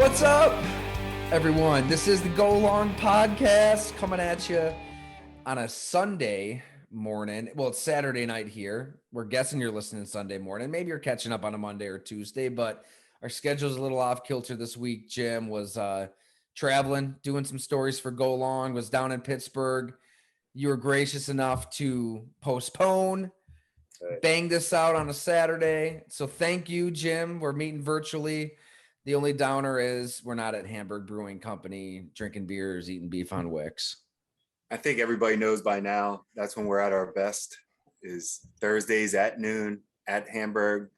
What's up, everyone? This is the Go Long Podcast coming at you on a Sunday morning. Well, it's Saturday night here. We're guessing you're listening Sunday morning. Maybe you're catching up on a Monday or Tuesday, but our schedule's a little off kilter this week. Jim was traveling, doing some stories for Go Long, was down in Pittsburgh. You were gracious enough to postpone, bang this out on a Saturday. So thank you, Jim. We're meeting virtually. The only downer is we're not at Hamburg Brewing Company drinking beers, eating beef on Wicks. I think everybody knows by now that's when we're at our best, is Thursdays at noon at Hamburg,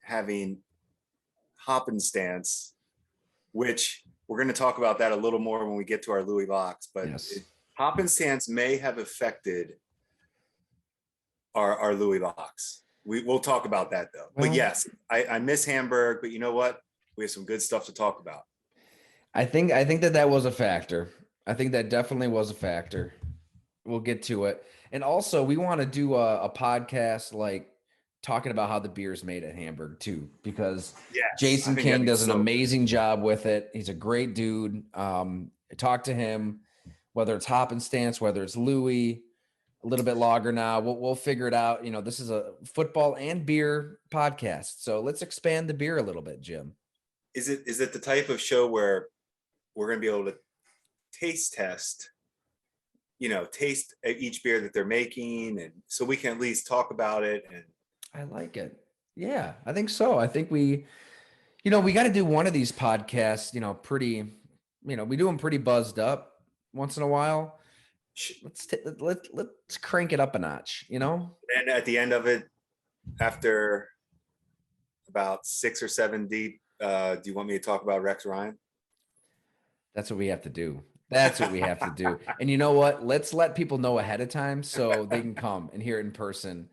having Hoppenstance, which we're going to talk about that a little more when we get to our Louis Locks. But yes. Hoppenstance may have affected our Louis Locks. We'll talk about that though. Well, but yes, I miss Hamburg, but you know what? We have some good stuff to talk about. I think that was a factor. I think that definitely was a factor. We'll get to it. And also we want to do a podcast like talking about how the beer is made at Hamburg too, because Jason King does an amazing job with it. He's a great dude. Talk to him, whether it's Hoppenstance, whether it's Louis, a little bit longer now. We'll figure it out. You know, this is a football and beer podcast. So let's expand the beer a little bit, Jim. Is it the type of show where we're going to be able to taste test each beer that they're making, and so we can at least talk about it? And I like it. Yeah, I think so. I think we got to do one of these podcasts, we do them pretty buzzed up once in a while. Let's crank it up a notch, And at the end of it, after about 6 or 7 deep, do you want me to talk about Rex Ryan? That's what we have to do. And you know what? Let's let people know ahead of time so they can come and hear it in person,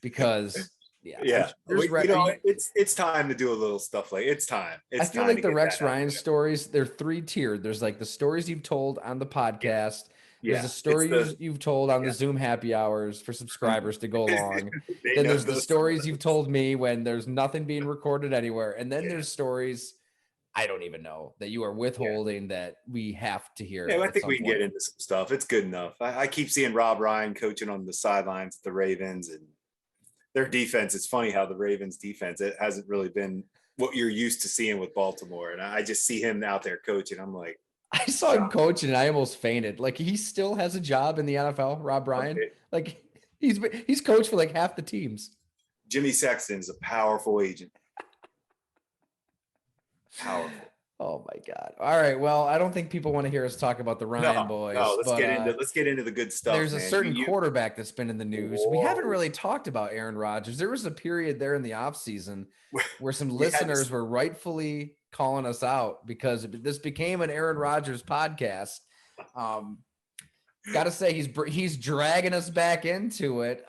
because it's time to do a little stuff like it's time. I feel like the Rex Ryan stories, they're 3-tiered. There's like the stories you've told on the podcast. There's a story you've told on the Zoom happy hours for subscribers to go along. Then there's the stories you've told me when there's nothing being recorded anywhere. And then there's stories I don't even know that you are withholding that we have to hear. Yeah, I think we can get into some stuff. It's good enough. I keep seeing Rob Ryan coaching on the sidelines at the Ravens, and their defense. It's funny how the Ravens defense, it hasn't really been what you're used to seeing with Baltimore. And I just see him out there coaching. I'm like, I saw him coaching and I almost fainted. Like, he still has a job in the NFL, Rob Ryan. Okay. Like, he's coached for like half the teams. Jimmy Sexton's a powerful agent. Powerful. Oh my God. All right. Well, I don't think people want to hear us talk about the Ryan boys. No, let's get into the good stuff. There's a certain quarterback that's been in the news. Whoa. We haven't really talked about Aaron Rodgers. There was a period there in the offseason where some listeners were rightfully calling us out because this became an Aaron Rodgers podcast. Got to say, he's dragging us back into it.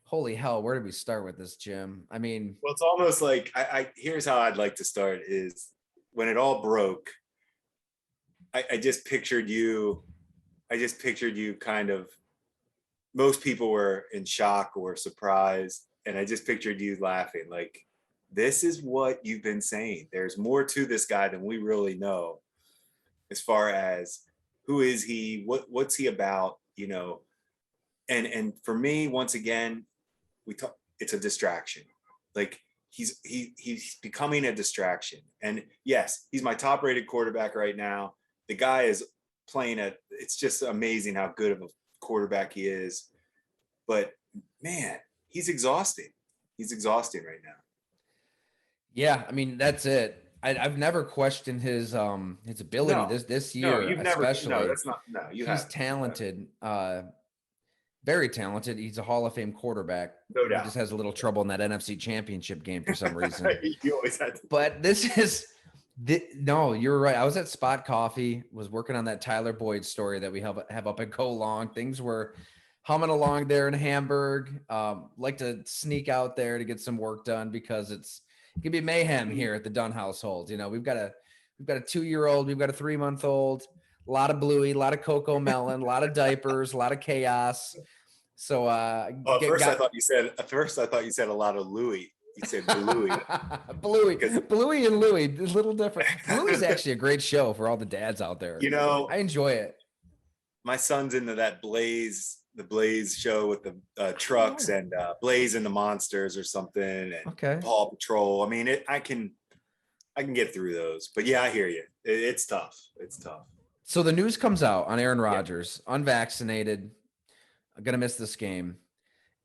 Holy hell, where did we start with this, Jim? I mean, well, it's almost like here's how I'd like to start is when it all broke, I just pictured you kind of, most people were in shock or surprised. And I just pictured you laughing, like, this is what you've been saying. There's more to this guy than we really know, as far as who is he, what's he about, and for me, once again, it's a distraction. Like, he's becoming a distraction. And yes, he's my top rated quarterback right now. The guy is playing it's just amazing how good of a quarterback he is. But man, he's exhausting. He's exhausting right now. Yeah, I mean, that's it. I've never questioned his ability this year. No, He's talented. Very talented. He's a Hall of Fame quarterback. No doubt. He just has a little trouble in that NFC Championship game for some reason. You always had to. But no, you're right. I was at Spot Coffee, was working on that Tyler Boyd story that we have up at Go Long. Things were humming along there in Hamburg. Like to sneak out there to get some work done because it can be mayhem here at the Dunn household. We've got a 2-year-old, we've got a 3-month-old. A lot of Bluey, a lot of Cocoa Melon, a lot of diapers, a lot of chaos. So at first I thought you said a lot of Louis. You said Bluey. Bluey and Louie, a little different. Bluey's actually a great show for all the dads out there. You know, I enjoy it. my son's into that the Blaze show with the trucks and Blaze and the Monsters or something, and Okay. Paw Patrol. I mean, I can get through those, but yeah, I hear you. It's tough. It's tough. So the news comes out on Aaron Rodgers, unvaccinated. I'm gonna miss this game.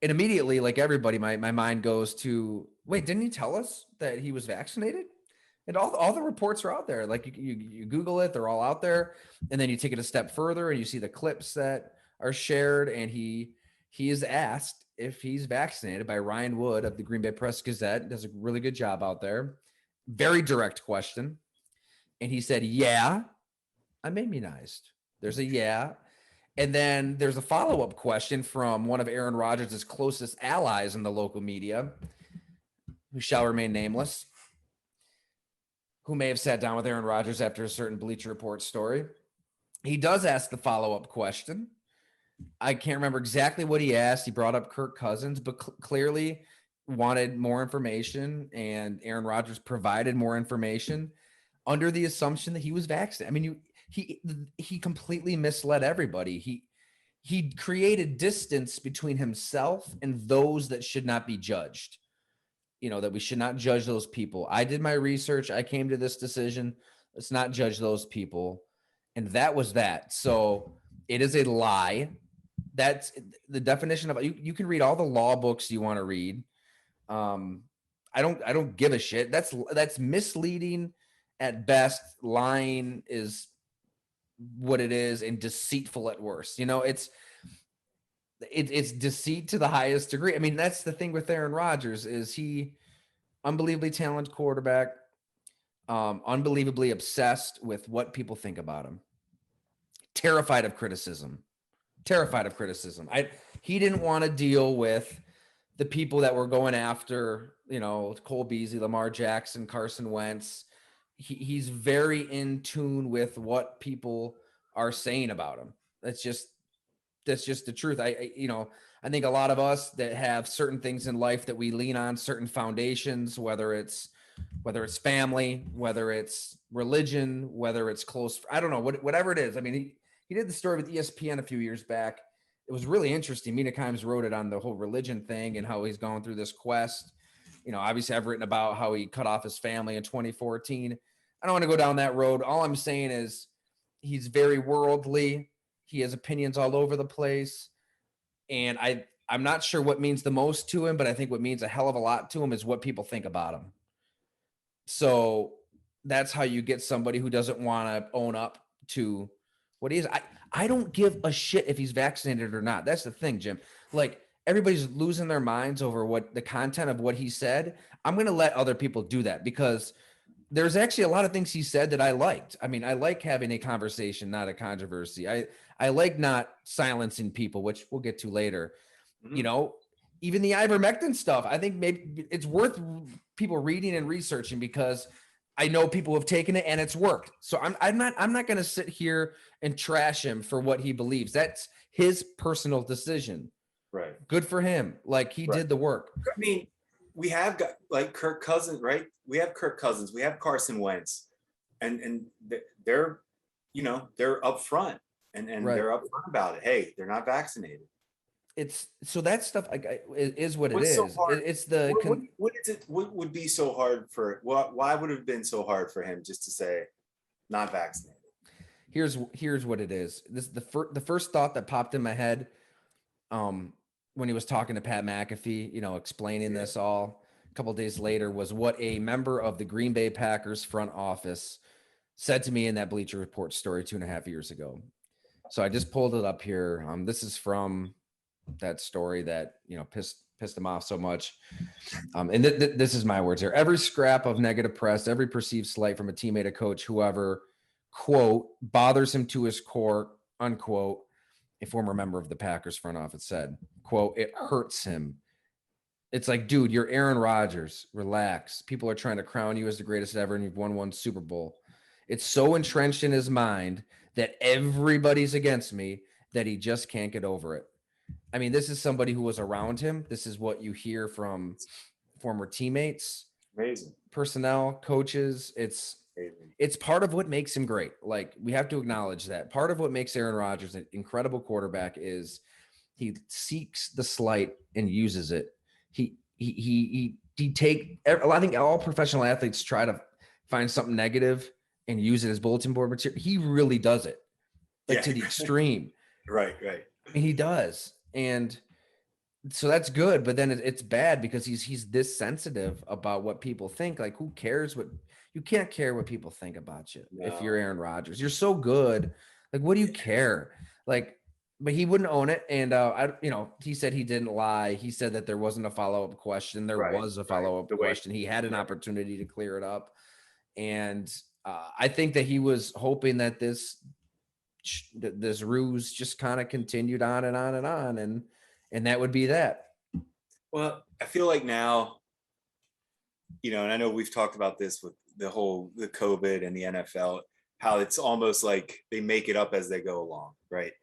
And immediately, like everybody, my mind goes to, wait, didn't he tell us that he was vaccinated? And all the reports are out there. Like you Google it, they're all out there. And then you take it a step further and you see the clips that are shared. And he is asked if he's vaccinated by Ryan Wood of the Green Bay Press Gazette. Does a really good job out there. Very direct question. And he said, yeah, I'm immunized. There's a yeah. And then there's a follow-up question from one of Aaron Rodgers' closest allies in the local media, who shall remain nameless, who may have sat down with Aaron Rodgers after a certain Bleacher Report story. He does ask the follow-up question. I can't remember exactly what he asked. He brought up Kirk Cousins, but clearly wanted more information, and Aaron Rodgers provided more information under the assumption that he was vaccinated. I mean, he completely misled everybody. He created distance between himself and those that should not be judged. You know, that we should not judge those people. I did my research. I came to this decision. Let's not judge those people. And that was that. So it is a lie. That's the definition of, you can read all the law books you want to read. I don't give a shit. That's misleading at best. Lying is what it is, and deceitful at worst. You know, it's deceit to the highest degree. I mean, that's the thing with Aaron Rodgers, is he unbelievably talented quarterback, unbelievably obsessed with what people think about him, terrified of criticism. He didn't want to deal with the people that were going after, you know, Cole Beasley, Lamar Jackson, Carson Wentz. He's very in tune with what people are saying about him. That's just the truth. I think a lot of us that have certain things in life that we lean on, certain foundations, whether it's family, whether it's religion, whether it's close, I don't know, whatever it is. I mean, he did the story with ESPN a few years back. It was really interesting. Mina Kimes wrote it on the whole religion thing and how he's going through this quest. You know, obviously I've written about how he cut off his family in 2014. I don't want to go down that road. All I'm saying is he's very worldly. He has opinions all over the place. And I'm not sure what means the most to him, but I think what means a hell of a lot to him is what people think about him. So that's how you get somebody who doesn't want to own up to what he is. I don't give a shit if he's vaccinated or not. That's the thing, Jim. Like, everybody's losing their minds over what the content of what he said. I'm going to let other people do that, because there's actually a lot of things he said that I liked. I mean, I like having a conversation, not a controversy. I like not silencing people, which we'll get to later. Mm-hmm. You know, even the ivermectin stuff, I think maybe it's worth people reading and researching, because I know people have taken it and it's worked. So I'm not going to sit here and trash him for what he believes. That's his personal decision. Right. Good for him. Like, he did the work. I mean, we have got like Kirk Cousins, right? We have Kirk Cousins. We have Carson Wentz, and they're, you know, they're upfront and they're upfront about it. Hey, they're not vaccinated. It's so that stuff is what it is. So it's the what is it? What would be so hard for? Why would it have been so hard for him just to say not vaccinated? Here's what it is. This the first thought that popped in my head, when he was talking to Pat McAfee, you know, explaining this all a couple of days later, was what a member of the Green Bay Packers front office said to me in that Bleacher Report story 2.5 years ago. So I just pulled it up here. This is from that story that, you know, pissed him off so much. And this is my words here. Every scrap of negative press, every perceived slight from a teammate, a coach, whoever, quote, bothers him to his core, unquote. A former member of the Packers front office said, quote, it hurts him. It's like, dude, you're Aaron Rodgers. Relax. People are trying to crown you as the greatest ever, and you've won one Super Bowl. It's so entrenched in his mind that everybody's against me that he just can't get over it. I mean, this is somebody who was around him. This is what you hear from former teammates, Amazing. personnel, coaches. Amazing. It's part of what makes him great. Like, we have to acknowledge that part of what makes Aaron Rodgers an incredible quarterback is he seeks the slight and uses it. I think all professional athletes try to find something negative and use it as bulletin board material. He really does it, like, to the extreme. Right. And he does. And so that's good, but then it's bad because he's this sensitive about what people think. Like, who cares you can't care what people think about you. No. If you're Aaron Rodgers, you're so good. Like, what do you care? Like, but he wouldn't own it. And he said he didn't lie. He said that there wasn't a follow-up question. There was a follow-up question. He had an opportunity to clear it up. And I think that he was hoping that this ruse just kind of continued on and on and on. And that would be that. Well, I feel like now, and I know we've talked about this with the COVID and the NFL, how it's almost like they make it up as they go along, right?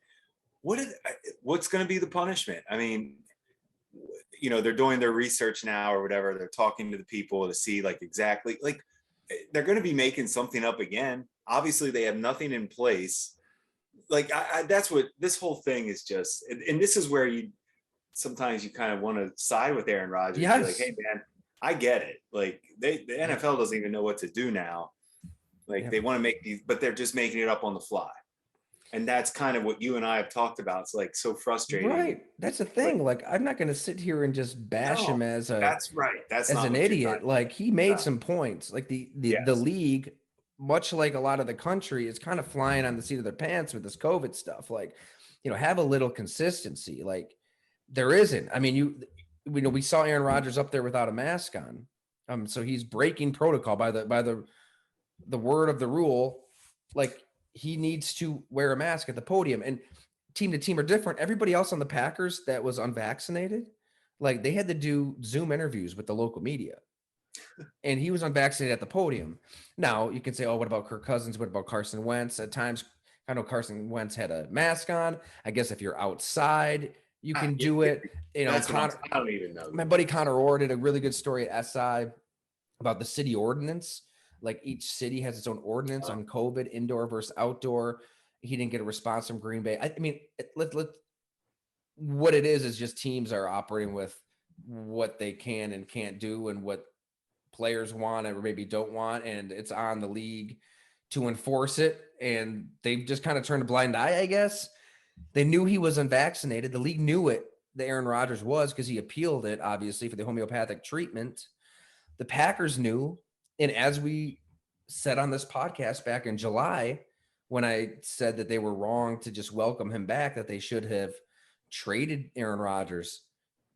What's going to be the punishment? I mean, they're doing their research now or whatever. They're talking to the people to see like exactly, like, they're going to be making something up again. Obviously they have nothing in place. Like, that's what this whole thing is just, and this is where sometimes you kind of want to side with Aaron Rodgers. Yes. Be like, hey man, I get it. Like, the NFL doesn't even know what to do now. Like, they want to make these, but they're just making it up on the fly. And that's kind of what you and I have talked about. It's like so frustrating. Right. That's the thing. Like, I'm not going to sit here and just bash him as that's right. That's as an idiot. Like, he made some points. Like, the league, much like a lot of the country, is kind of flying on the seat of their pants with this COVID stuff. Like, have a little consistency. Like, there isn't. I mean, we saw Aaron Rodgers up there without a mask on. So he's breaking protocol by the word of the rule. Like, he needs to wear a mask at the podium, and team to team are different. Everybody else on the Packers that was unvaccinated, like, they had to do Zoom interviews with the local media, and he was unvaccinated at the podium. Now you can say, oh, what about Kirk Cousins? What about Carson Wentz? At times, I know Carson Wentz had a mask on. I guess if you're outside, you can do it. I don't even know. My buddy Connor Orr did a really good story at SI about the city ordinance. Like, each city has its own ordinance on COVID, indoor versus outdoor. He didn't get a response from Green Bay. I mean, what it is just teams are operating with what they can and can't do and what players want or maybe don't want. And it's on the league to enforce it. And they've just kind of turned a blind eye, I guess. They knew he was unvaccinated. The league knew it, that Aaron Rodgers was, because he appealed it, obviously, for the homeopathic treatment. The Packers knew. And as we said on this podcast back in July, when I said that they were wrong to just welcome him back, that they should have traded Aaron Rodgers,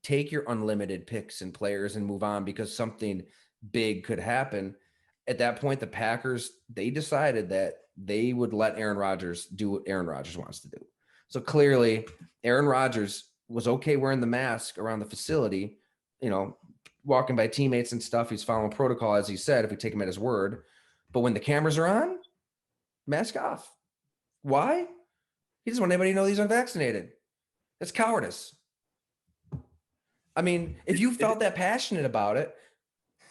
take your unlimited picks and players and move on, because something big could happen. At that point, the Packers, they decided that they would let Aaron Rodgers do what Aaron Rodgers wants to do. So clearly, Aaron Rodgers was okay wearing the mask around the facility, walking by teammates and stuff. He's following protocol, as he said, if we take him at his word. But when the cameras are on, mask off. Why? He doesn't want anybody to know he's unvaccinated. That's cowardice. I mean, if you felt that passionate about it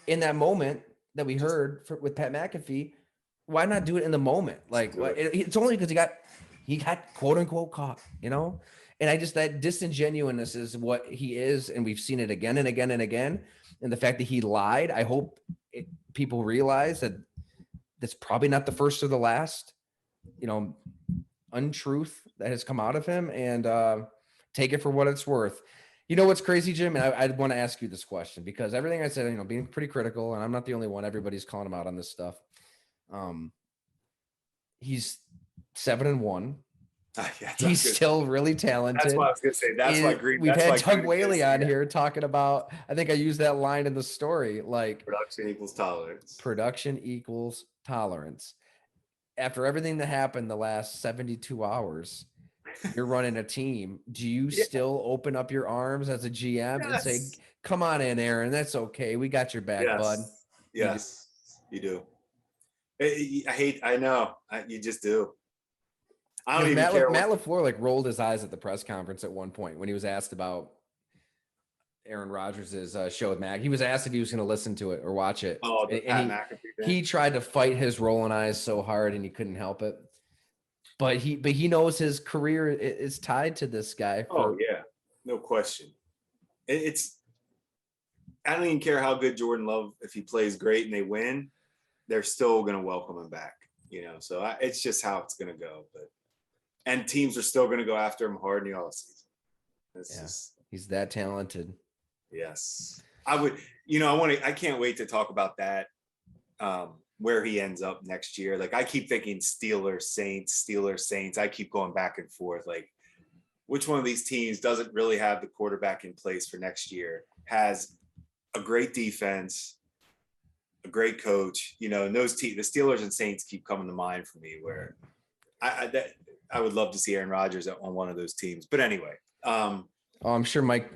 in that moment that we heard with Pat McAfee, why not do it in the moment? Like, it's only because he got quote unquote caught, And that disingenuousness is what he is. And we've seen it again and again and again. And the fact that he lied, I hope people realize that that's probably not the first or the last, untruth that has come out of him, and take it for what it's worth. What's crazy, Jim? And I want to ask you this question, because everything I said, being pretty critical, and I'm not the only one. Everybody's calling him out on this stuff. He's 7-1. He's still really talented. That's what I was gonna say. That's why we've had Tug Whaley on here talking about. I think I used that line in the story. Like, production equals tolerance. Production equals tolerance. After everything that happened the last 72 hours, you're running a team. Do you still open up your arms as a GM and say, "Come on in, Aaron. That's okay. We got your back, bud." Yes, you do. I know. You just do. I don't even care. Matt LaFleur rolled his eyes at the press conference at one point when he was asked about Aaron Rodgers' show with Mac. He was asked if he was going to listen to it or watch it. Oh, the Pat And McAfee he tried to fight his rolling eyes so hard and he couldn't help it. But he knows his career is tied to this guy. Oh yeah, no question. I don't even care how good Jordan Love, if he plays great and they win, they're still going to welcome him back. So it's just how it's going to go. And teams are still going to go after him hard in the offseason. He's that talented. Yes, I can't wait to talk about that. Where he ends up next year. Like I keep thinking Steelers, Saints. I keep going back and forth. Like which one of these teams doesn't really have the quarterback in place for next year, has a great defense, a great coach, and those teams, the Steelers and Saints keep coming to mind for me where I would love to see Aaron Rodgers on one of those teams. But anyway. I'm sure Mike,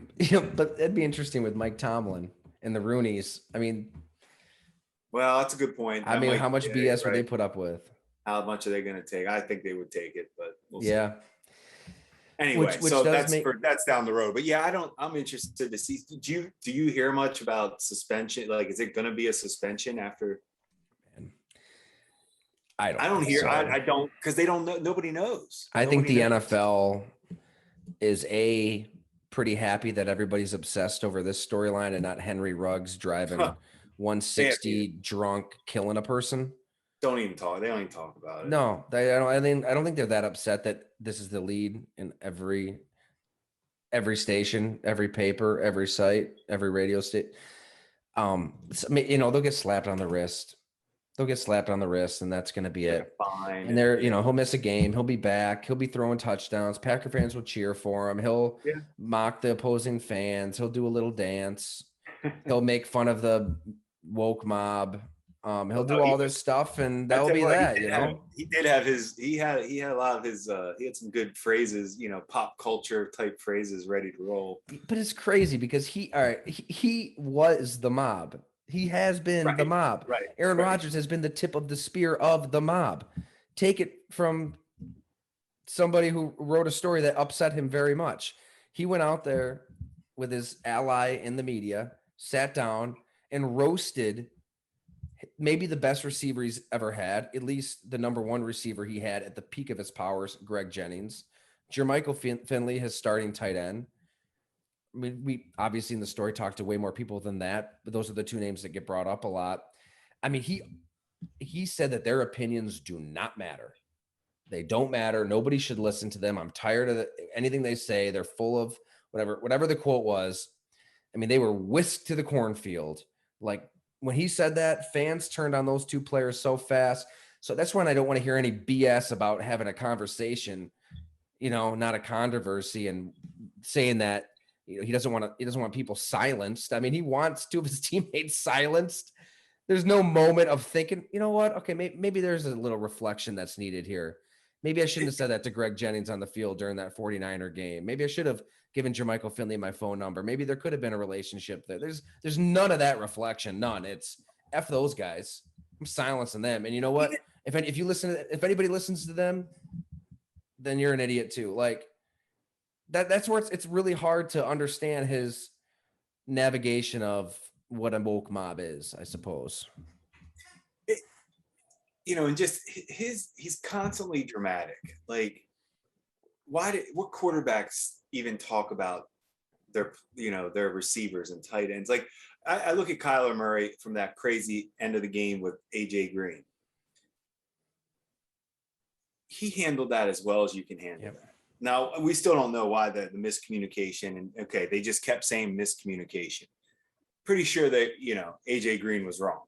but it'd be interesting with Mike Tomlin and the Rooneys. I mean, well, that's a good point. How much BS would they put up with? How much are they going to take? I think they would take it, but we'll see. Anyway, so that's down the road. But yeah, I'm interested to see. Do you hear much about suspension? Like, is it going to be a suspension after? I don't hear. So. I don't, because they don't know. Nobody knows. I think the NFL is pretty happy that everybody's obsessed over this storyline and not Henry Ruggs driving 160 drunk, killing a person. They don't even talk about it. No, I don't think they're that upset that this is the lead in every station, every paper, every site, every radio station. They'll get slapped on the wrist. And that's going to be it. Fine. And he'll miss a game. He'll be back. He'll be throwing touchdowns. Packer fans will cheer for him. He'll mock the opposing fans. He'll do a little dance. He'll make fun of the woke mob. He'll do all this stuff, and that'll be that. He did have he had a lot of his he had some good phrases, pop culture type phrases ready to roll. But it's crazy because he was the mob. He has been the mob. Right. Aaron Rodgers has been the tip of the spear of the mob. Take it from somebody who wrote a story that upset him very much. He went out there with his ally in the media, sat down and roasted maybe the best receiver he's ever had, at least the number one receiver he had at the peak of his powers, Greg Jennings. Jermichael Finley, his starting tight end. I mean, we obviously in the story talked to way more people than that, but those are the two names that get brought up a lot. I mean, he said that their opinions do not matter. They don't matter. Nobody should listen to them. I'm tired of anything they say. They're full of whatever the quote was. I mean, they were whisked to the cornfield. Like when he said that, fans turned on those two players so fast. So that's when I don't want to hear any BS about having a conversation, not a controversy, and saying that he doesn't want people silenced. I mean, he wants two of his teammates silenced. There's no moment of thinking, you know what? Okay, maybe there's a little reflection that's needed here. Maybe I shouldn't have said that to Greg Jennings on the field during that 49er game. Maybe I should have given Jermichael Finley my phone number. Maybe there could have been a relationship there. There's none of that reflection. None. It's F those guys. I'm silencing them. And you know what? If anybody listens to them, then you're an idiot too. Like that's where it's really hard to understand his navigation of what a woke mob is, I suppose. And just he's constantly dramatic. Like, what quarterbacks even talk about their receivers and tight ends? Like, I look at Kyler Murray from that crazy end of the game with AJ Green. He handled that as well as you can handle that. Now, we still don't know why the miscommunication, and okay, they just kept saying miscommunication. Pretty sure that, AJ Green was wrong.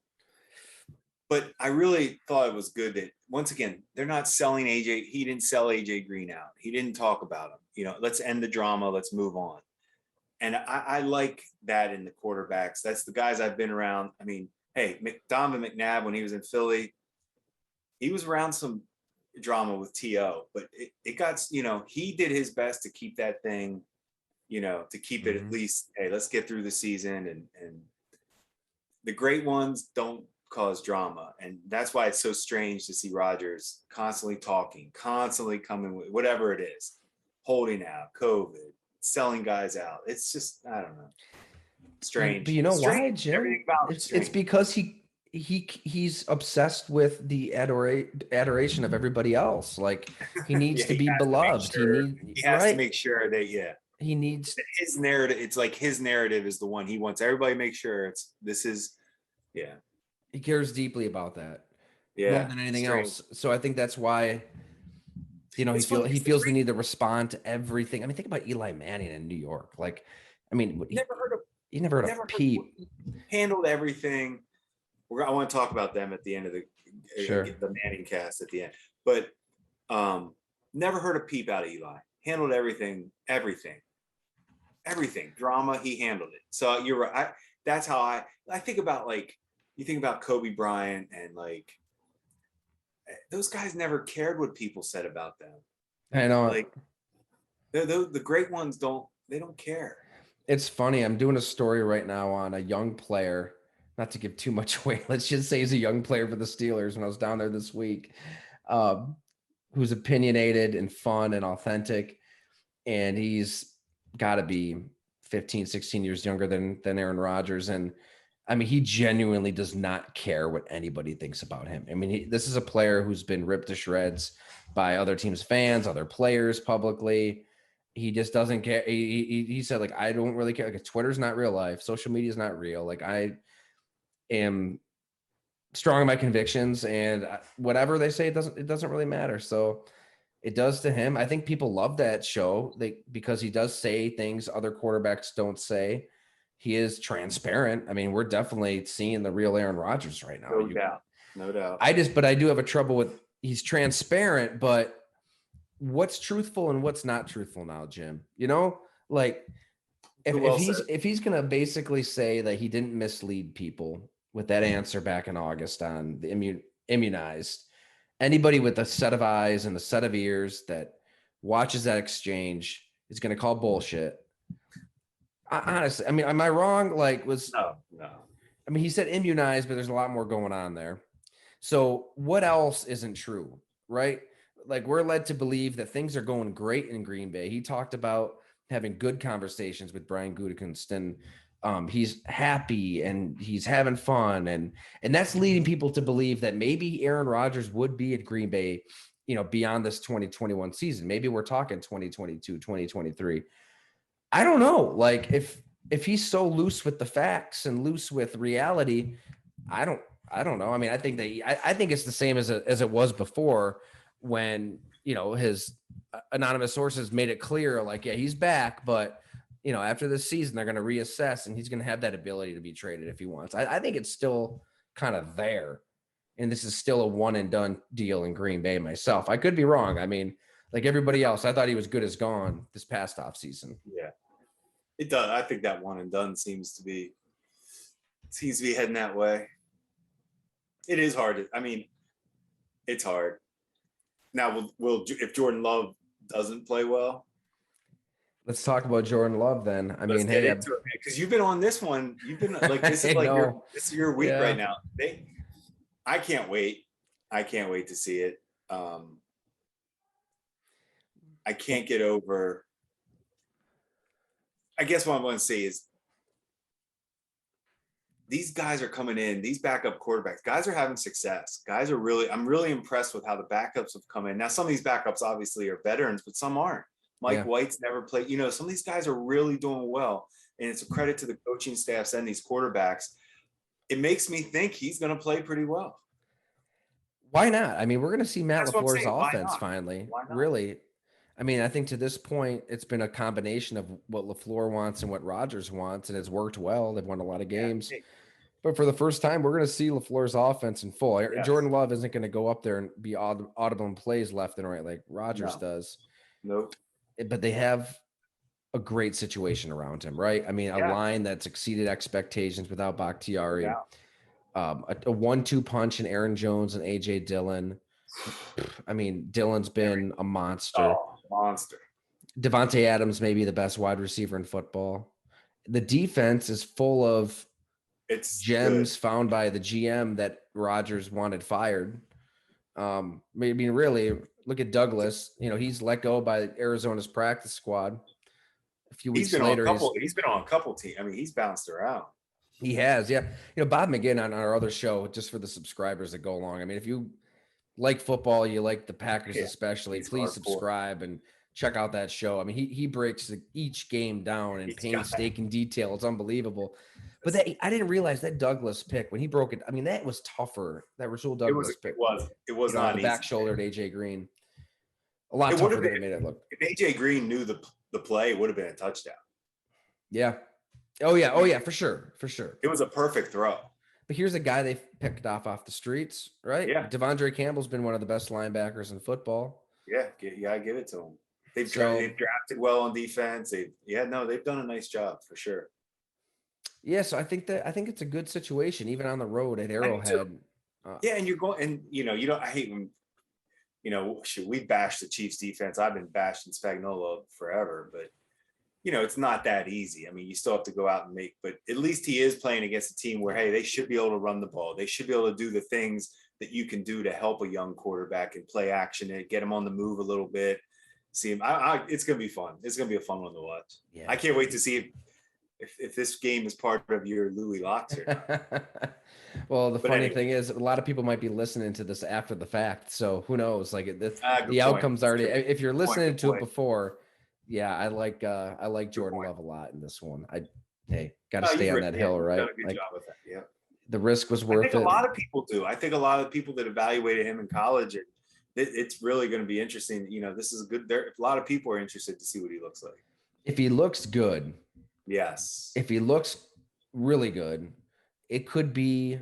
But I really thought it was good that, once again, they're not selling AJ. He didn't sell AJ Green out. He didn't talk about him. Let's end the drama. Let's move on. And I like that in the quarterbacks. That's the guys I've been around. I mean, hey, Donovan McNabb, when he was in Philly, he was around some drama with T.O., but it got, he did his best to keep that thing, to keep it at least, hey, let's get through the season. And the great ones don't cause drama. And that's why it's so strange to see Rodgers constantly talking, constantly coming with whatever it is, holding out, COVID, selling guys out. It's just, I don't know. Strange. But you know Strange. why, Jim? Everything about It's strange. because he's obsessed with the adoration of everybody else. Like he needs Yeah, to be beloved. he has to Right. make sure that He needs. his narrative. It's like his narrative is the one he wants everybody to make sure yeah, He cares deeply about that more yeah, than anything strange. else. So I think that's why It's funny. he It's the feels the great. need to respond to everything. I mean, think about Eli Manning in New York. Like, I mean, Never heard of. he never heard a Never heard. peep. Handled everything. I want to talk about them at the end of Sure. the Manning cast at the end, but never heard a peep out of Eli. Handled everything drama. He handled it. So you're right. That's how I think about, like, you think about Kobe Bryant, and like those guys never cared what people said about them. I know. Like the great ones don't care. It's funny. I'm doing a story right now on a young player, not to give too much away. Let's just say he's a young player for the Steelers when I was down there this week, um, who's opinionated and fun and authentic. And he's got to be 15, 16 years younger than Aaron Rodgers. And I mean, he genuinely does not care what anybody thinks about him. I mean, this is a player who's been ripped to shreds by other teams' fans, other players publicly. He just doesn't care. He said, like, I don't really care. Like, Twitter's not real life. Social media is not real. Like, I am strong in my convictions, and whatever they say, it doesn't really matter. So it does to him. I think people love that show because he does say things other quarterbacks don't say. He is transparent. I mean, we're definitely seeing the real Aaron Rodgers right now. No doubt. But I do have a trouble with, he's transparent, but what's truthful and what's not truthful now, Jim? You know, like if he's gonna basically say that he didn't mislead people with that answer back in August on the immunized, anybody with a set of eyes and a set of ears that watches that exchange is going to call bullshit. Honestly, I mean, am I wrong? Like, no. I mean, he said immunized, but there's a lot more going on there. So what else isn't true, right? Like, we're led to believe that things are going great in Green Bay. He talked about having good conversations with Brian Gutekunst, and he's happy and he's having fun, and that's leading people to believe that maybe Aaron Rodgers would be at Green Bay, you know, beyond this 2021 season. Maybe we're talking 2022, 2023. I don't know. Like, if he's so loose with the facts and loose with reality, I don't know. I mean, I think it's the same as it was before, when, you know, his anonymous sources made it clear, like, yeah, he's back, but, you know, after this season, they're going to reassess, and he's going to have that ability to be traded if he wants. I think it's still kind of there, and this is still a one and done deal in Green Bay myself. I could be wrong. I mean, like everybody else, I thought he was good as gone this past offseason. Yeah, it does. I think that one and done seems to be heading that way. It is hard. I mean, it's hard. Now, will if Jordan Love doesn't play well? Let's talk about Jordan Love then. I mean, hey, because you've been on this one. You've been like, this is like your week right now. I can't wait. I can't wait to see it. I can't get over. I guess what I want to say is, these guys are coming in, these backup quarterbacks, guys are having success. I'm really impressed with how the backups have come in. Now, some of these backups obviously are veterans, but some aren't. Mike White's never played. You know, some of these guys are really doing well, and it's a credit to the coaching staffs and these quarterbacks. It makes me think he's going to play pretty well. Why not? I mean, we're going to see Matt LaFleur's offense finally. Really. I mean, I think to this point, it's been a combination of what LaFleur wants and what Rodgers wants, and it's worked well. They've won a lot of games. Yeah. But for the first time, we're going to see LaFleur's offense in full. Yes. Jordan Love isn't going to go up there and be audible in plays left and right like Rodgers does. Nope. But they have a great situation around him, right? I mean, a line that's exceeded expectations without Bakhtiari. Yeah. A 1-2 punch in Aaron Jones and A.J. Dillon. I mean, Dillon's been a monster. Monster. Devontae Adams may be the best wide receiver in football. The defense is full of gems found by the GM that Rodgers wanted fired. Maybe really look at Douglas. You know, he's let go by Arizona's practice squad A few He's weeks been on a later, couple. He's been on a couple teams. I mean, he's bounced around. he has, yeah. Bob McGinn on our other show, just for the subscribers that go along. I mean, if you like football, you like the Packers especially, He's please hardcore. subscribe and check out that show. I mean, he breaks each game down in painstaking detail. It's unbelievable. But I didn't realize that Douglas pick when he broke it. I mean, that was tougher. That Rasul Douglas pick. It was not the easy. back shoulder to AJ Green. A lot tougher than it made it look. If AJ Green knew the play, it would have been a touchdown. Yeah. Oh yeah, for sure. It was a perfect throw. But here's a guy they picked off the streets, right? Yeah. Devondre Campbell's been one of the best linebackers in football. Yeah, I give it to him. They've drafted well on defense. They've done a nice job for sure. Yeah, so I think it's a good situation, even on the road at Arrowhead. Yeah, and you're going, and I hate when, we bash the Chiefs defense. I've been bashing Spagnuolo forever, but it's not that easy. I mean, you still have to go out and but at least he is playing against a team where, hey, they should be able to run the ball. They should be able to do the things that you can do to help a young quarterback and play action and get him on the move a little bit. See him. It's going to be fun. It's going to be a fun one to watch. Yeah. I can't wait to see if this game is part of your Louis locks or not. Well, the funny thing is, a lot of people might be listening to this after the fact. So who knows? Like the outcome's already. If you're listening to it before, yeah, I like Jordan Love a lot in this one. Got to stay on that hill, right? Done a good job with that. Yeah. The risk was worth it. I think a lot of people do. I think a lot of people that evaluated him in college, it's really going to be interesting. This is a good. A lot of people are interested to see what he looks like. If he looks good. Yes. If he looks really good, it could be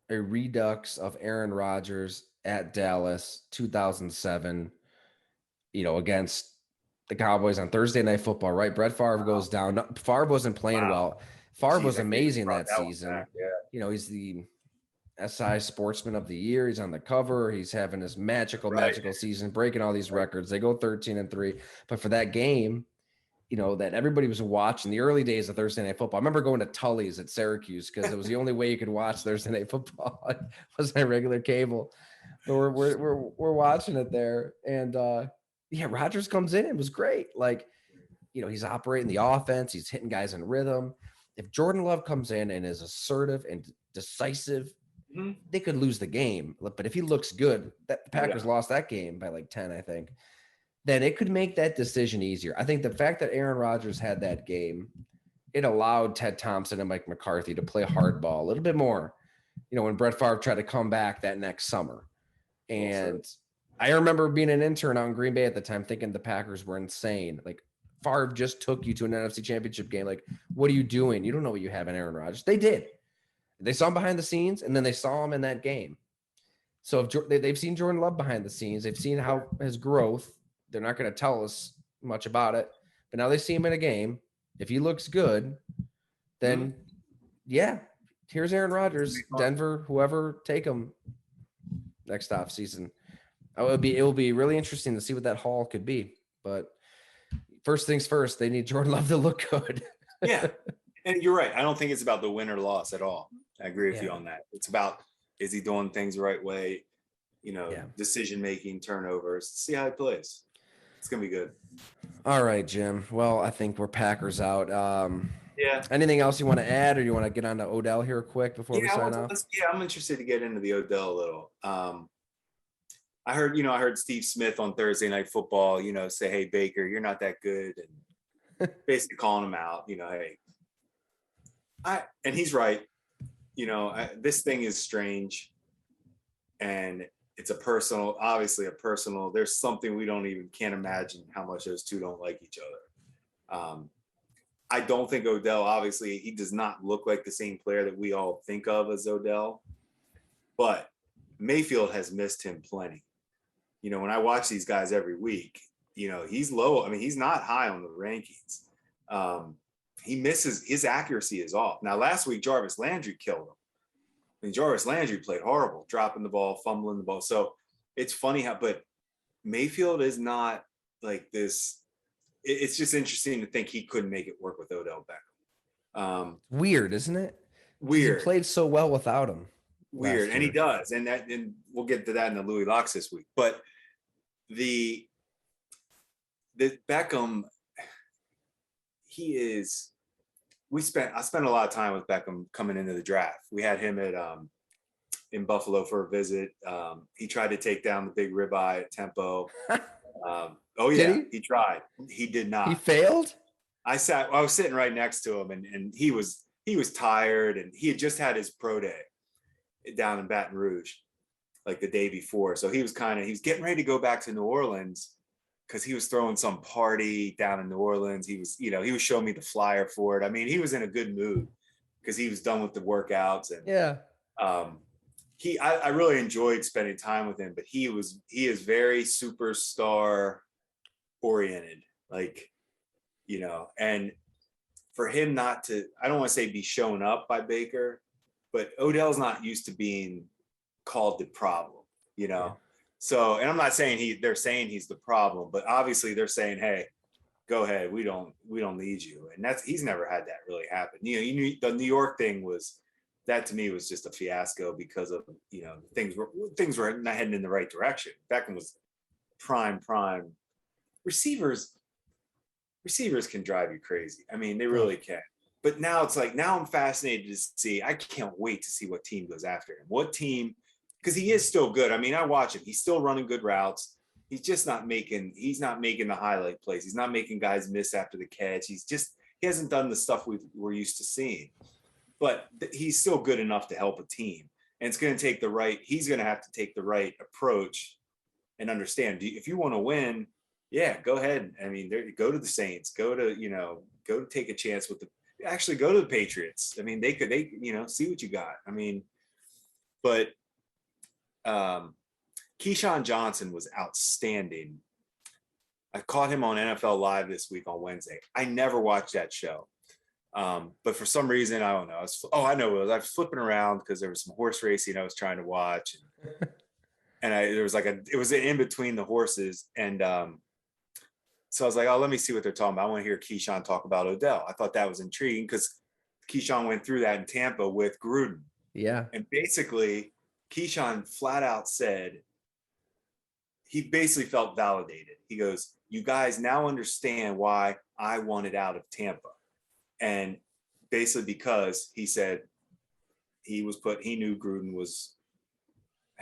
a redux of Aaron Rodgers at Dallas 2007, against the Cowboys on Thursday Night Football, right? Brett Favre goes down. Favre wasn't playing well. Favre was amazing that season. Yeah. He's the SI Sportsman of the Year. He's on the cover. He's having this magical season, breaking all these records. They go 13-3. But for that game, that everybody was watching the early days of Thursday Night Football. I remember going to Tully's at Syracuse because it was the only way you could watch Thursday Night Football. It wasn't a regular cable. But we're watching it there. And Rodgers comes in. It was great. Like, he's operating the offense. He's hitting guys in rhythm. If Jordan Love comes in and is assertive and decisive, they could lose the game. But if he looks good, the Packers lost that game by like 10, I think. Then it could make that decision easier. I think the fact that Aaron Rodgers had that game, it allowed Ted Thompson and Mike McCarthy to play hardball a little bit more, when Brett Favre tried to come back that next summer. And I remember being an intern out in Green Bay at the time thinking the Packers were insane. Like, Favre just took you to an NFC Championship game. Like, what are you doing? You don't know what you have in Aaron Rodgers. They did. They saw him behind the scenes, and then they saw him in that game. So if they've seen Jordan Love behind the scenes, they've seen how his growth. They're not going to tell us much about it, but now they see him in a game. If he looks good, then here's Aaron Rodgers, Denver, whoever, take him next off season. It will be really interesting to see what that haul could be. But first things first, they need Jordan Love to look good. Yeah, and you're right. I don't think it's about the win or loss at all. I agree with you on that. It's about, is he doing things the right way? Decision making, turnovers. See how he plays. It's going to be good. All right, Jim. Well, I think we're Packers out. Yeah. Anything else you want to add, or you want to get on to Odell here quick before we sign off? I'm interested to get into the Odell a little. I heard Steve Smith on Thursday Night Football, say, hey, Baker, you're not that good. And basically calling him out, hey. And he's right. This thing is strange. And it's obviously a personal, there's something we can't imagine how much those two don't like each other. I don't think Odell, obviously, he does not look like the same player that we all think of as Odell, but Mayfield has missed him plenty. When I watch these guys every week, he's low. I mean, he's not high on the rankings. He misses, his accuracy is off. Now, last week, Jarvis Landry killed him. I mean, Jarvis Landry played horrible, dropping the ball, fumbling the ball. So it's funny but Mayfield is not like this. It's just interesting to think he couldn't make it work with Odell Beckham. Weird, isn't it? Weird. He played so well without him. Weird. And he does. And we'll get to that in the Louis Locks this week. But the Beckham, I spent a lot of time with Beckham coming into the draft. We had him at in Buffalo for a visit. He tried to take down the big ribeye at Tempo. Oh yeah, he tried. He did not. He failed? I was sitting right next to him, and he was tired, and he had just had his pro day down in Baton Rouge like the day before. So he was getting ready to go back to New Orleans because he was throwing some party down in New Orleans. He was showing me the flyer for it. I mean, he was in a good mood because he was done with the workouts. And I really enjoyed spending time with him, but he is very superstar oriented, like, and for him not to, I don't want to say be shown up by Baker, but Odell's not used to being called the problem, Yeah. So, and I'm not saying they're saying he's the problem, but obviously they're saying, hey, go ahead, we don't need you. And he's never had that really happen. The New York thing that to me was just a fiasco because of, things were not heading in the right direction. Beckham was prime. Receivers can drive you crazy. I mean, they really can. But now it's like, now I'm fascinated to see. I can't wait to see what team goes after him. What team, because he is still good. I mean, I watch him. He's still running good routes. He's just not making the highlight plays. He's not making guys miss after the catch. He hasn't done the stuff we're used to seeing. But he's still good enough to help a team. And it's going to take he's going to have to take the right approach and understand, if you want to win, yeah, go ahead. I mean, go to the Saints, go to take a chance actually go to the Patriots. I mean, they see what you got. I mean, but Keyshawn Johnson was outstanding. I caught him on NFL Live this week on Wednesday. I never watched that show. But for some reason, I don't know. I was flipping around because there was some horse racing I was trying to watch. And it was in between the horses. And so I was like, oh, let me see what they're talking about. I want to hear Keyshawn talk about Odell. I thought that was intriguing because Keyshawn went through that in Tampa with Gruden. Yeah. And basically, Keyshawn flat out said, he basically felt validated. He goes, you guys now understand why I wanted out of Tampa. And basically because he said he knew Gruden was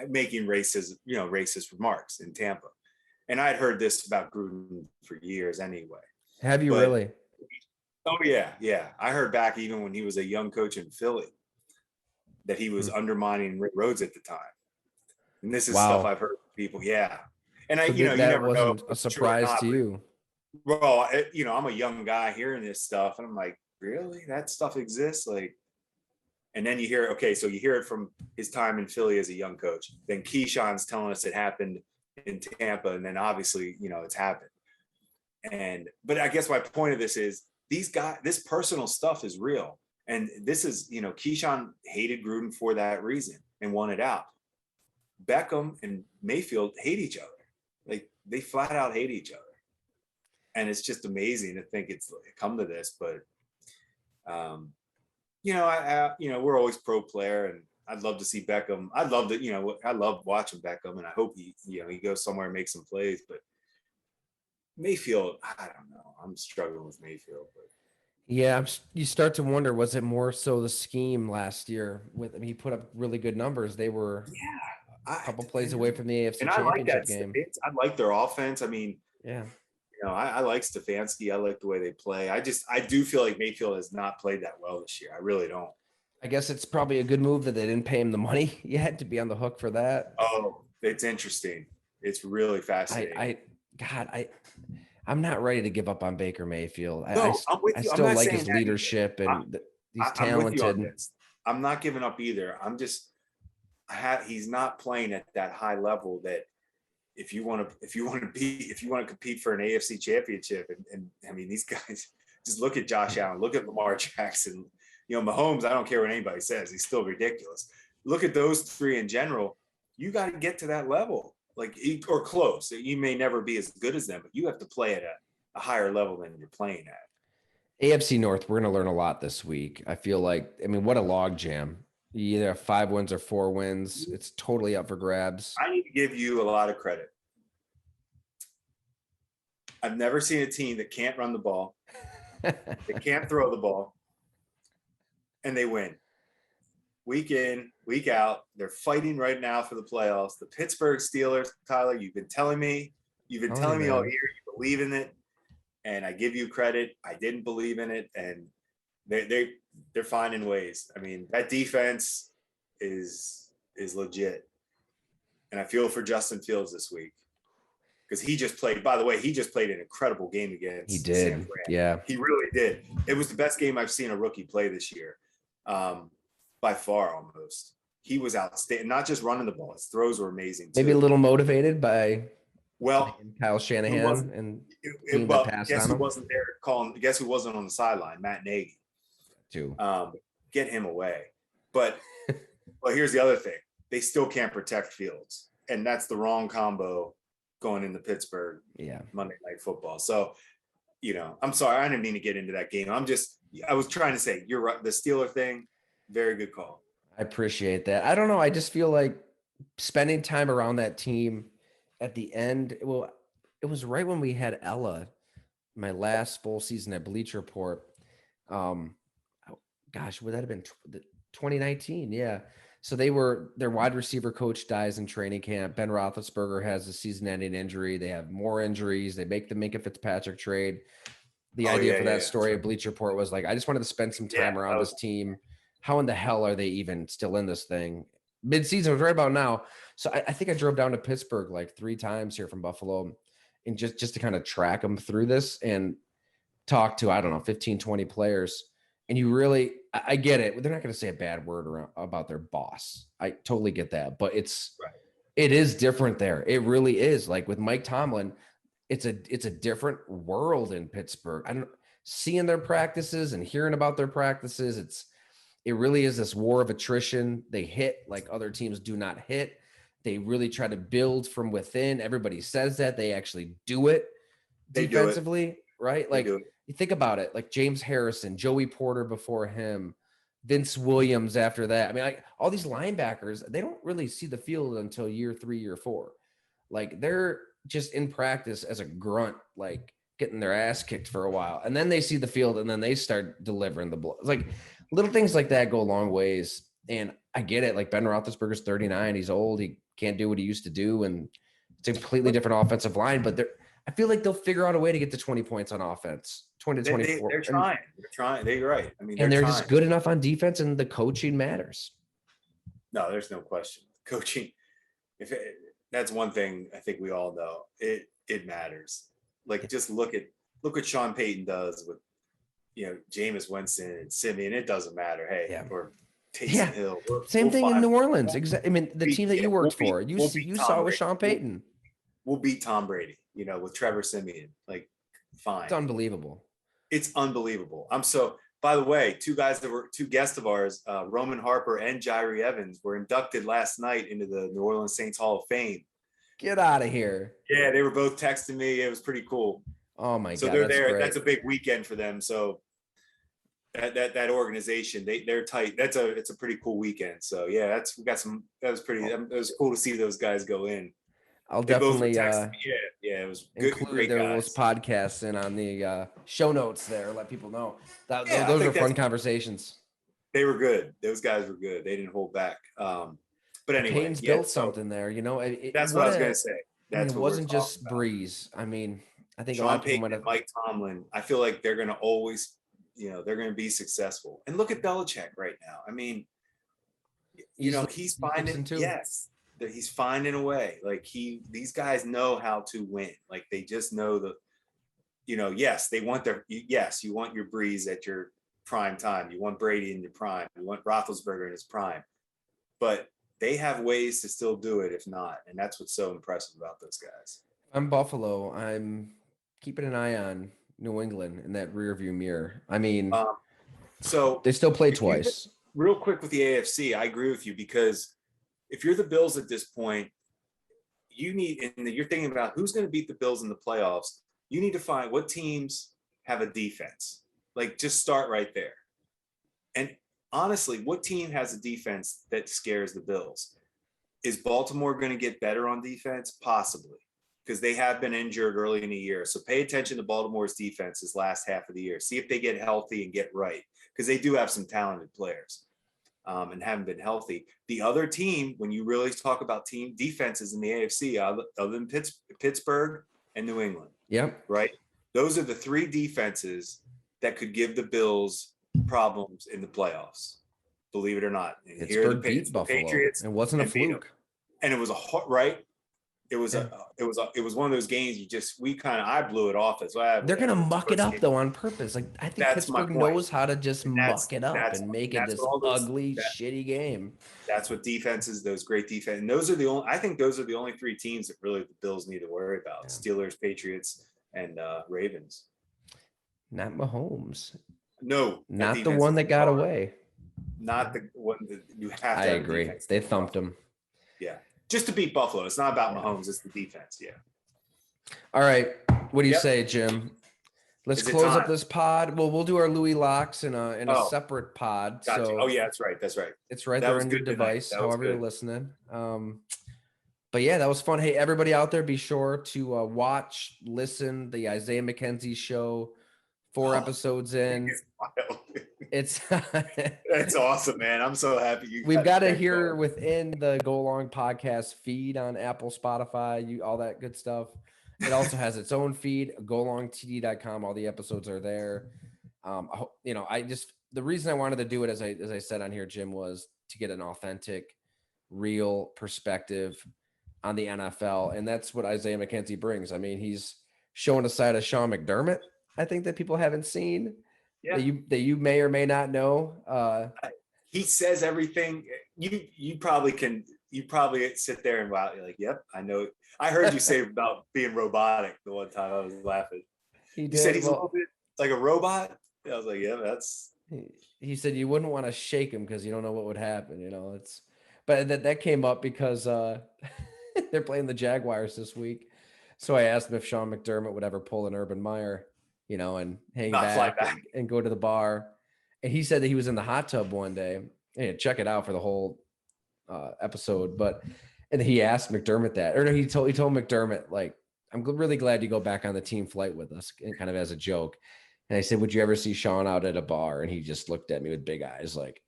making racist remarks in Tampa. And I'd heard this about Gruden for years anyway. Have you really? Oh yeah. Yeah. I heard back even when he was a young coach in Philly that he was undermining Rick Rhodes at the time. And this is stuff I've heard from people. Yeah. And so you never wasn't know a surprise to you. Well, I'm a young guy hearing this stuff and I'm like, really? That stuff exists? Like, and then you hear, so you hear it from his time in Philly as a young coach. Then Keyshawn's telling us it happened in Tampa, and then obviously, it's happened. But I guess my point of this is this personal stuff is real. And this is, Keyshawn hated Gruden for that reason and wanted out. Beckham and Mayfield hate each other. Like, they flat out hate each other. And it's just amazing to think it's come to this, but we're always pro player, and I'd love to see Beckham. I love watching Beckham, and I hope he goes somewhere and makes some plays. But Mayfield, I don't know. I'm struggling with Mayfield. But yeah, you start to wonder, was it more so the scheme last year? He put up really good numbers. They were a couple plays away from the AFC Championship game. I like their offense. I mean, yeah. I like Stefanski. I like the way they play. I do feel like Mayfield has not played that well this year. I really don't. I guess it's probably a good move that they didn't pay him the money yet to be on the hook for that. Oh, it's interesting. It's really fascinating. I'm not ready to give up on Baker Mayfield. I'm with you. I still like his leadership and he's talented. I'm not giving up either. He's not playing at that high level that if you want to compete for an AFC championship, and I mean, these guys, just look at Josh Allen, look at Lamar Jackson, Mahomes, I don't care what anybody says, he's still ridiculous. Look at those three in general. You got to get to that level, or close. You may never be as good as them, but you have to play at a higher level than you're playing at. AFC North, we're going to learn a lot this week. I feel like, what a log jam. You either have 5 wins or 4 wins. It's totally up for grabs. I need to give you a lot of credit. I've never seen a team that can't run the ball They can't throw the ball, and they win. Week in, week out. They're fighting right now for the playoffs. The Pittsburgh Steelers, Tyler, you've been telling me all year you believe in it, and I give you credit. I didn't believe in it, and they're finding ways. I mean, that defense is legit, and I feel for Justin Fields this week because he just played. By the way, he just played an incredible game against He did. San Fran. Yeah, he really did. It was the best game I've seen a rookie play this year, by far almost. He was outstanding. Not just running the ball; his throws were amazing too. maybe a little motivated by Kyle he Shanahan and guess who wasn't there calling? Guess who wasn't on the sideline? Matt Nagy. too. Get him away. But here's the other thing: they still can't protect Fields, and that's the wrong combo going into Pittsburgh. Yeah, Monday Night Football. So, I'm sorry, I didn't mean to get into that game. I was trying to say you're right. The Steeler thing, very good call. I appreciate that. I don't know. I just feel like spending time around that team at the end. Well, it was right when we had Ella, my last bowl season at Bleacher Report. Gosh, would that have been 2019? Yeah. So their wide receiver coach dies in training camp. Ben Roethlisberger has a season-ending injury. They have more injuries. They make the Minka Fitzpatrick trade. The idea for that story at Bleacher Report was like, I just wanted to spend some time around this team. How in the hell are they even still in this thing? Mid-season was right about now. So I think I drove down to Pittsburgh like 3 times here from Buffalo and just to kind of track them through this and talk to, I don't know, 15, 20 players. And you really, I get it. They're not going to say a bad word about their boss. I totally get that. But it is different there. It really is. Like with Mike Tomlin, it's a different world in Pittsburgh. Seeing their practices and hearing about their practices, it really is this war of attrition. They hit like other teams do not hit. They really try to build from within. Everybody says that. They actually do it defensively, right? Like you think about it, like James Harrison, Joey Porter before him, Vince Williams after that. I mean, like all these linebackers, they don't really see the field until year 3, year 4. Like they're just in practice as a grunt, like getting their ass kicked for a while. And then they see the field and then they start delivering the blow. It's like little things like that go a long ways. And I get it. Like Ben Roethlisberger's 39. He's old. He can't do what he used to do. And it's a completely different offensive line, but I feel like they'll figure out a way to get to 20 points on offense, 20 to 24. They're trying. They're right. I mean, they're just good enough on defense, and the coaching matters. No, there's no question. Coaching, that's one thing I think we all know. It matters. Like just look what Sean Payton does with, Jameis Winston and Simeon. It doesn't matter. Hey, or Taysom Hill. Same thing in New Orleans. I mean, the team that you worked for, you saw with Sean Payton. We'll beat Tom Brady, with Trevor Simeon. Like, fine. It's unbelievable. It's unbelievable. By the way, two guests of ours, Roman Harper and Jairi Evans, were inducted last night into the New Orleans Saints Hall of Fame. Get out of here. Yeah, they were both texting me. It was pretty cool. Oh my God. So they're there. Great. That's a big weekend for them. So that organization, they're tight. It's a pretty cool weekend. So yeah, that was cool to see those guys go in. I'll definitely it was good. Include those podcasts in on the show notes there. Let people know that those are fun conversations. They were good. Those guys were good. They didn't hold back. But anyway, Payton's built something there. That's what I was gonna say. It wasn't just Breeze. I mean, I think Sean Payton and Mike Tomlin. I feel like they're gonna always, they're gonna be successful. And look at Belichick right now. I mean, he's finding. Yes. He's finding a way. Like these guys know how to win. Like they just know yes, they want you want your Breeze at your prime time. You want Brady in your prime. You want Roethlisberger in his prime. But they have ways to still do it if not. And that's what's so impressive about those guys. I'm Buffalo. I'm keeping an eye on New England in that rear view mirror. I mean, so they still play twice. Real quick with the AFC, I agree with you because if you're the Bills at this point, you're thinking about who's going to beat the Bills in the playoffs. You need to find what teams have a defense. Like just start right there. And honestly, what team has a defense that scares the Bills? Is Baltimore going to get better on defense? Possibly. because they have been injured early in the year. So pay attention to Baltimore's defense this last half of the year. See if they get healthy and get right, because they do have some talented players and haven't been healthy. The other team, when you really talk about team defenses in the AFC, other than Pittsburgh and New England, right? Those are the three defenses that could give the Bills problems in the playoffs. Believe it or not. And Pittsburgh beat Buffalo. Patriots. It wasn't a fluke. And it was right. It was one of those games I blew it off as well. They're gonna muck it up though on purpose. Like I think Pittsburgh knows how to just muck it up and make it this ugly, shitty game. That's what defenses, those great defense, and those are the only three teams that really the Bills need to worry about: Steelers, Patriots, and Ravens. Not Mahomes. No, not the one that got away. Not the one that you have to. I agree. They thumped him. Yeah. Just to beat Buffalo. It's not about Mahomes. It's the defense. Yeah. All right. What do you say, Jim? Let's close up this pod. Well, we'll do our Louis locks in a separate pod. Gotcha. So oh yeah, that's right. It's right there on your device, however you're listening. But yeah, that was fun. Hey, everybody out there, be sure to watch, listen the Isaiah McKenzie show. 4 episodes in. It's that's awesome, man. I'm so happy we've got it here within the Go Long podcast feed on Apple, Spotify, all that good stuff. It also has its own feed, golongtd.com. All the episodes are there. The reason I wanted to do it, as I said on here, Jim, was to get an authentic, real perspective on the NFL. And that's what Isaiah McKenzie brings. I mean, he's showing a side of Sean McDermott, I think, that people haven't seen. Yeah. That you may or may not know. He says everything. You probably sit there and wow, you're like, yep, I know. I heard you say about being robotic the one time. I was laughing. You said he's a little bit like a robot. I was like, yeah, that's. He said you wouldn't want to shake him because you don't know what would happen. But that came up because they're playing the Jaguars this week. So I asked him if Sean McDermott would ever pull an Urban Meyer, and hang back and go to the bar. And he said that he was in the hot tub one day. And check it out for the whole episode. And he asked McDermott that, or no, he told McDermott, like, I'm really glad you go back on the team flight with us, kind of as a joke. And I said, would you ever see Sean out at a bar? And he just looked at me with big eyes, like,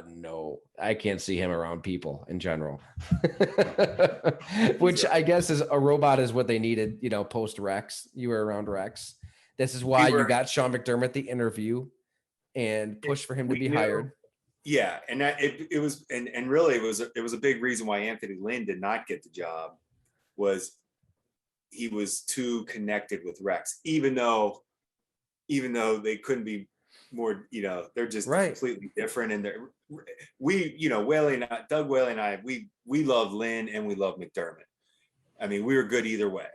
no, I can't see him around people in general. Which I guess is a robot is what they needed, post Rex. You were around Rex. This is why you got Sean McDermott the interview and pushed for him to be hired. Yeah, and it was really it was a big reason why Anthony Lynn did not get the job, was he was too connected with Rex, even though they couldn't be more, they're just completely different. And Doug Whaley and I, we love Lynn and we love McDermott. I mean, we were good either way.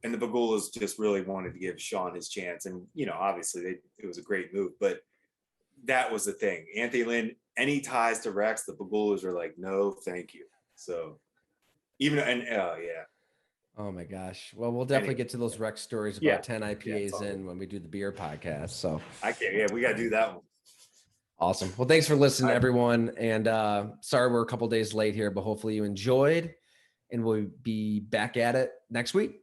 And the Bagulas just really wanted to give Sean his chance. And, obviously it was a great move, but that was the thing. Anthony Lynn, any ties to Rex, the Bagulas were like, no, thank you. So oh my gosh. Well, we'll definitely get to those Rex stories about 10 IPAs in when we do the beer podcast. So we got to do that one. Awesome. Well, thanks for listening, everyone. And sorry we're a couple days late here, but hopefully you enjoyed, and we'll be back at it next week.